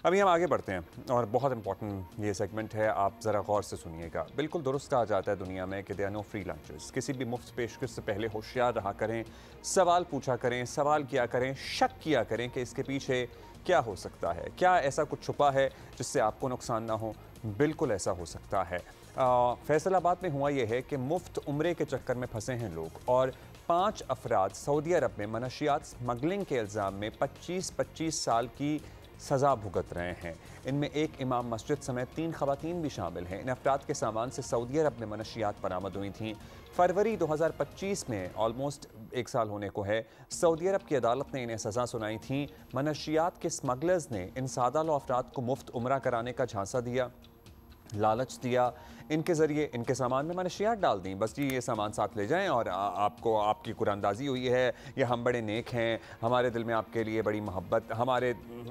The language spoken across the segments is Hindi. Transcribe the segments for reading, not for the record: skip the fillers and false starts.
अभी हम आगे बढ़ते हैं और बहुत इंपॉर्टेंट ये सेगमेंट है, आप ज़रा गौर से सुनिएगा। बिल्कुल दुरुस्त कहा जाता है दुनिया में कि there are no free lunches. किसी भी मुफ्त पेशकश से पहले होशियार रहा करें, सवाल पूछा करें, सवाल किया करें, शक किया करें कि इसके पीछे क्या हो सकता है, क्या ऐसा कुछ छुपा है जिससे आपको नुकसान ना हो। बिल्कुल ऐसा हो सकता है। फैसलाबाद में हुआ यह है कि मुफ्त उम्रे के चक्कर में फंसे हैं लोग और 5 अफराद सऊदी अरब में मनशियात स्मगलिंग के इल्ज़ाम में 25-25 साल की सज़ा भुगत रहे हैं। इनमें एक इमाम मस्जिद समेत 3 ख़वातीन भी शामिल हैं। इन अफराद के सामान से सऊदी अरब में मनशियात बरामद हुई थीं। फरवरी 2025 में ऑलमोस्ट 1 साल होने को है, सऊदी अरब की अदालत ने इन्हें सज़ा सुनाई थी। मनशियात के स्मगलर्स ने इन सादा लो अफराद को मुफ्त उम्रा कराने का झांसा दिया, लालच दिया, इनके ज़रिए इनके सामान में मनशियात डाल दी। बस जी ये सामान साथ ले जाएं और आपको आपकी कुरानदाजी हुई है, या हम बड़े नेक हैं, हमारे दिल में आपके लिए बड़ी मोहब्बत,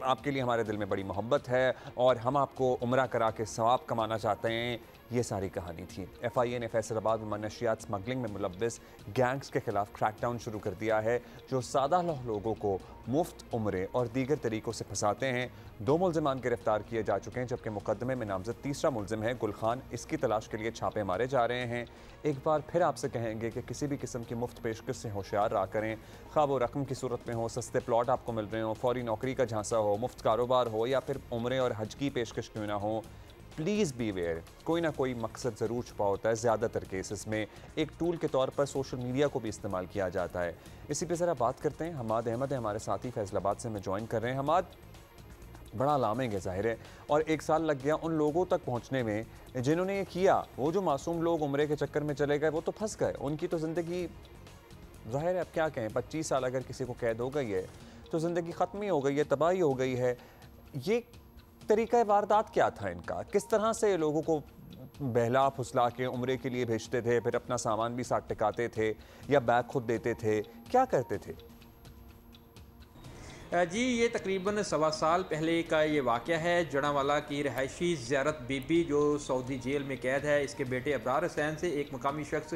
आपके लिए हमारे दिल में बड़ी मोहब्बत है और हम आपको उम्रा करा के सवाब कमाना चाहते हैं। ये सारी कहानी थी। FIA ने फैसलाबाद में मनशियात स्मगलिंग में मुलव्वस गैंग्स के खिलाफ क्रैकडाउन शुरू कर दिया है, जो सादा लोगों को मुफ्त उम्रे और दीगर तरीक़ों से फंसाते हैं। 2 मुल्ज़िमान गिरफ्तार किए जा चुके हैं, जबकि मुकदमे में नामजद तीसरा मुल्ज़िम है गुल खान। इसकी तलाश के लिए छापे मारे जा रहे हैं। एक बार फिर आपसे कहेंगे कि किसी भी किस्म की मुफ्त पेशकश से होशियार रहा करें, खा वो रकम की सूरत में हो, सस्ते प्लॉट आपको मिल रहे हो, फौरी नौकरी का झांसा हो, मुफ्त कारोबार हो, या फिर उम्रे और हज की पेशकश क्यों ना हो। प्लीज़ बी वेयर, कोई ना कोई मकसद ज़रूर छुपा होता है। ज़्यादातर केसेस में एक टूल के तौर पर सोशल मीडिया को भी इस्तेमाल किया जाता है। इसी पे ज़रा बात करते हैं। हमाद अहमद है हमारे साथी, फैसलाबाद से हमें ज्वाइन कर रहे हैं। हमाद, बड़ा अलार्मिंग है ज़ाहिर है, और 1 साल लग गया उन लोगों तक पहुँचने में जिन्होंने ये किया। वो जो मासूम लोग उम्रे के चक्कर में चले गए वो तो फंस गए, उनकी तो ज़िंदगी ज़ाहिर है अब क्या कहें, 25 साल अगर किसी को कैद हो गई है तो ज़िंदगी ख़त्म ही हो गई है, तबाही हो गई है। ये तरीक़ा वारदात क्या था इनका? किस तरह से लोगों को बहला फुसला के उम्रे के लिए भेजते थे, फिर अपना सामान भी साथ टिकाते थे या बैग खुद देते थे, क्या करते थे? जी, ये तकरीबन 1.25 साल पहले का ये वाक़या है। जड़ांवाला की रहायशी ज़ियारत बीबी जो सऊदी जेल में कैद है, इसके बेटे अबरार हुसैन से एक मकामी शख्स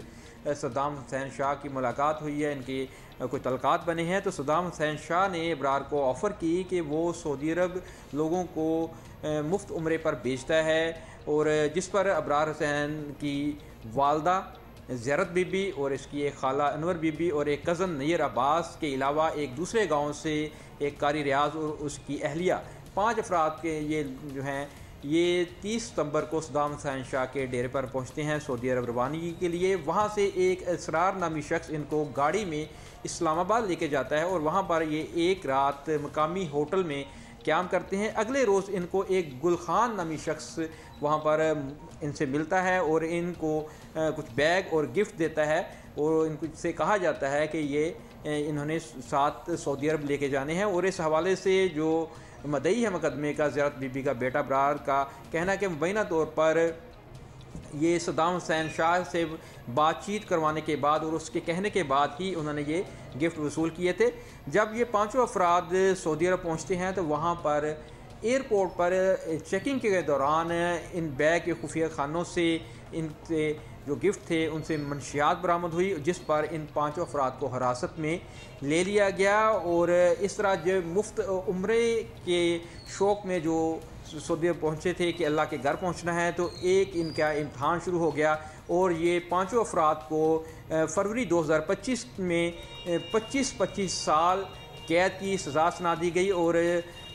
सद्दाम हुसैन शाह की मुलाकात हुई है। इनके कोई तलक़ात बने हैं, तो सद्दाम हुसैन शाह ने अबरार को ऑफ़र की कि वो सऊदी अरब लोगों को मुफ्त उम्रे पर भेजता है, और जिस पर अबरार हुसैन की वालदा ज़ियारत बीबी और इसकी एक खाला अनवर बीबी और एक कज़न नैयर अब्बास के अलावा एक दूसरे गांव से एक कारी रियाज और उसकी अहलिया, 5 अफराद के ये जो हैं ये 30 सितंबर को सद्दाम हुसैन शाह के डेरे पर पहुंचते हैं सऊदी अरब रवानगी के लिए। वहां से एक असरार नामी शख्स इनको गाड़ी में इस्लामाबाद लेके जाता है और वहां पर ये एक रात मकामी होटल में क़याम करते हैं। अगले रोज़ इनको एक गुल खान नामी शख्स वहाँ पर इनसे मिलता है और इनको कुछ बैग और गिफ्ट देता है, और इनको से कहा जाता है कि ये इन्होंने साथ सऊदी अरब लेके जाने हैं। और इस हवाले से जो मदई है मुकदमे का, ज़ियारत बीबी का बेटा अबरार का कहना है कि मुबैना तौर पर ये सद्दाम हुसैन शाह से बातचीत करवाने के बाद और उसके कहने के बाद ही उन्होंने ये गिफ्ट वसूल किए थे। जब ये 5 अफराद सऊदी अरब पहुँचते हैं तो वहाँ पर एयरपोर्ट पर चेकिंग के दौरान इन बैग के खुफिया खानों से इनसे जो गिफ्ट थे उनसे मनशियात बरामद हुई, जिस पर इन 5 अफराद को हिरासत में ले लिया गया। और इस तरह जो मुफ्त उम्रे के शौक़ में जो सऊदी अरब पहुँचे थे कि अल्लाह के घर पहुँचना है, तो एक इनका इम्तहान शुरू हो गया और ये 5 अफराद को फरवरी 2025 में 25-25 साल कैद की सज़ा सुना दी गई। और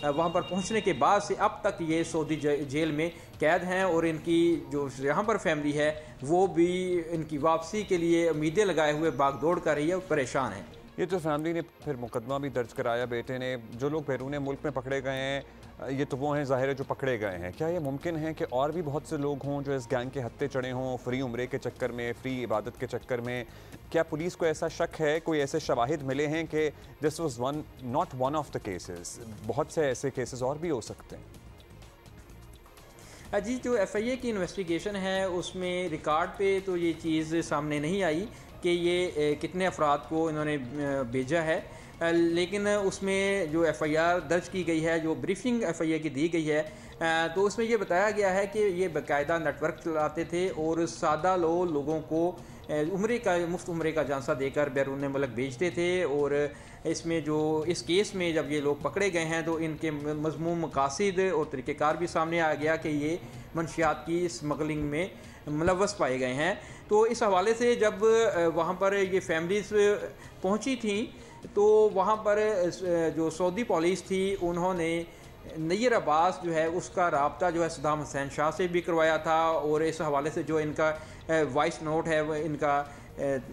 वहाँ पर पहुँचने के बाद से अब तक ये सऊदी जेल में कैद हैं, और इनकी जो यहाँ पर फैमिली है वो भी इनकी वापसी के लिए उम्मीदें लगाए हुए भागदौड़ कर रही है और परेशान है। ये तो फैमिली ने फिर मुकदमा भी दर्ज कराया बेटे ने। जो लोग बैरून मुल्क में पकड़े गए हैं ये तो वो हैं ज़ाहिर है जो पकड़े गए हैं। क्या ये मुमकिन है कि और भी बहुत से लोग हों जो इस गैंग के हत्थे चढ़े हों, फ्री उम्रे के चक्कर में, फ्री इबादत के चक्कर में? क्या पुलिस को ऐसा शक है, कोई ऐसे शवाहिद मिले हैं कि this was not one of the cases, बहुत से ऐसे केसेस और भी हो सकते हैं? जी, जो FIA की इन्वेस्टिगेशन है उसमें रिकॉर्ड पे तो ये चीज़ सामने नहीं आई कि ये कितने अफराद को इन्होंने भेजा है, लेकिन उसमें जो FIR दर्ज की गई है, जो ब्रीफिंग FIA की दी गई है, तो उसमें ये बताया गया है कि ये बाकायदा नेटवर्क चलाते थे और सादा लोगों को मुफ्त उम्रे का झांसा देकर बैरून मुल्क भेजते थे, और इसमें जो इस केस में जब ये लोग पकड़े गए हैं तो इनके मज़मूम मकासिद और तरीक़ेकार भी सामने आ गया कि ये मंशियात की स्मगलिंग में मुलव्वस पाए गए हैं। तो इस हवाले से जब वहाँ पर ये फैमिलीज़ पहुँची थी तो वहाँ पर जो सऊदी पुलिस थी उन्होंने नैयर अब्बास जो है उसका रब्ता जो है सद्दाम हुसैन शाह से भी करवाया था, और इस हवाले से जो इनका वॉइस नोट है वह इनका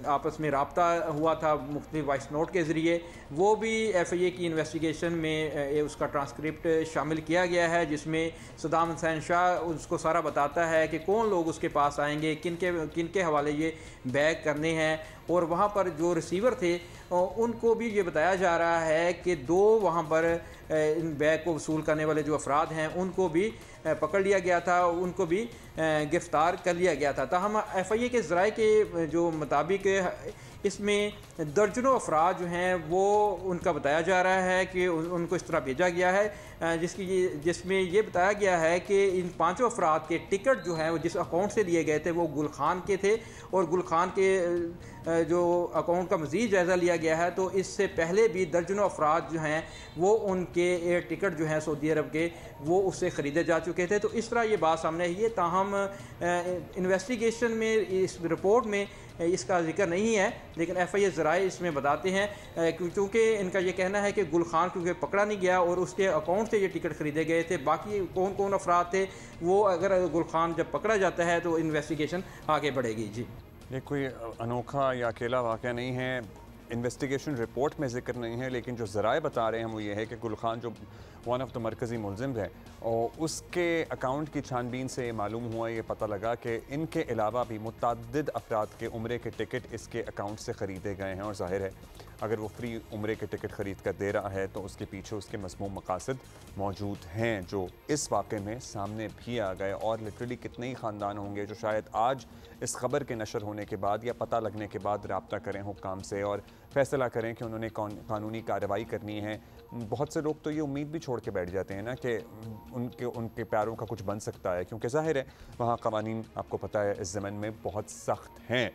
आपस में रब्ता हुआ था मुख्तलिफ वॉइस नोट के ज़रिए, वो भी FIA की इन्वेस्टिगेशन में उसका ट्रांसक्रिप्ट शामिल किया गया है, जिसमें सद्दाम हुसैन शाह उसको सारा बताता है कि कौन लोग उसके पास आएंगे, किनके हवाले ये बैग करने हैं। और वहाँ पर जो रिसीवर थे उनको भी ये बताया जा रहा है कि 2 वहाँ पर इन बैग को वसूल करने वाले जो अफराद हैं उनको भी पकड़ लिया गया था, उनको भी गिरफ़्तार कर लिया गया था। ताहम FIA के ज़राए के जो मुताबिक इसमें दर्जनों अफराद जो हैं वो उनका बताया जा रहा है कि उनको इस तरह भेजा गया है जिसमें ये बताया गया है कि इन 5 अफराद के टिकट जो हैं वो जिस अकाउंट से लिए गए थे वो गुल खान के थे, और गुल खान के जो अकाउंट का मज़ीद जायज़ा लिया गया है तो इससे पहले भी दर्जनों अफराद जो हैं वो उनके एयर टिकट जो हैं सऊदी अरब के वो उससे ख़रीदे जा चुके थे। तो इस तरह ये बात सामने आई है। ताहम इन्वेस्टिगेशन में इस रिपोर्ट में इसका जिक्र नहीं है, लेकिन FIA ज़राए इसमें बताते हैं क्योंकि इनका ये कहना है कि गुल खान क्योंकि पकड़ा नहीं गया और उसके अकाउंट से ये टिकट ख़रीदे गए थे, बाकी कौन कौन अफराद थे वो अगर गुल खान जब पकड़ा जाता है तो इन्वेस्टिगेशन आगे बढ़ेगी। जी, ये कोई अनोखा या अकेला वाक़या नहीं है, इन्वेस्टिगेशन रिपोर्ट में ज़िक्र नहीं है, लेकिन जो ज़राए बता रहे हैं वो ये है कि गुल खान जो वन ऑफ द मरकज़ी मुलज़िम है और उसके अकाउंट की छानबीन से मालूम हुआ, ये पता लगा कि इनके अलावा भी मुतअद्दिद अफराद के उम्रे के टिकट इसके अकाउंट से ख़रीदे गए हैं। और ज़ाहिर है अगर वो फ्री उम्रे के टिकट ख़रीद कर दे रहा है तो उसके पीछे उसके मज़मूम मकासद मौजूद हैं जो इस वाक़े में सामने भी आ गए। और लिटरली कितने ही ख़ानदान होंगे जो शायद आज इस खबर के नशर होने के बाद या पता लगने के बाद रब्ता करें हुक्काम से और फ़ैसला करें कि उन्होंने कानूनी कार्रवाई करनी है। बहुत से लोग तो ये उम्मीद भी छोड़ के बैठ जाते हैं ना कि उनके पैरों का कुछ बन सकता है, क्योंकि ज़ाहिर है वहाँ क़वानीन आपको पता है इस ज़माने में बहुत सख्त हैं।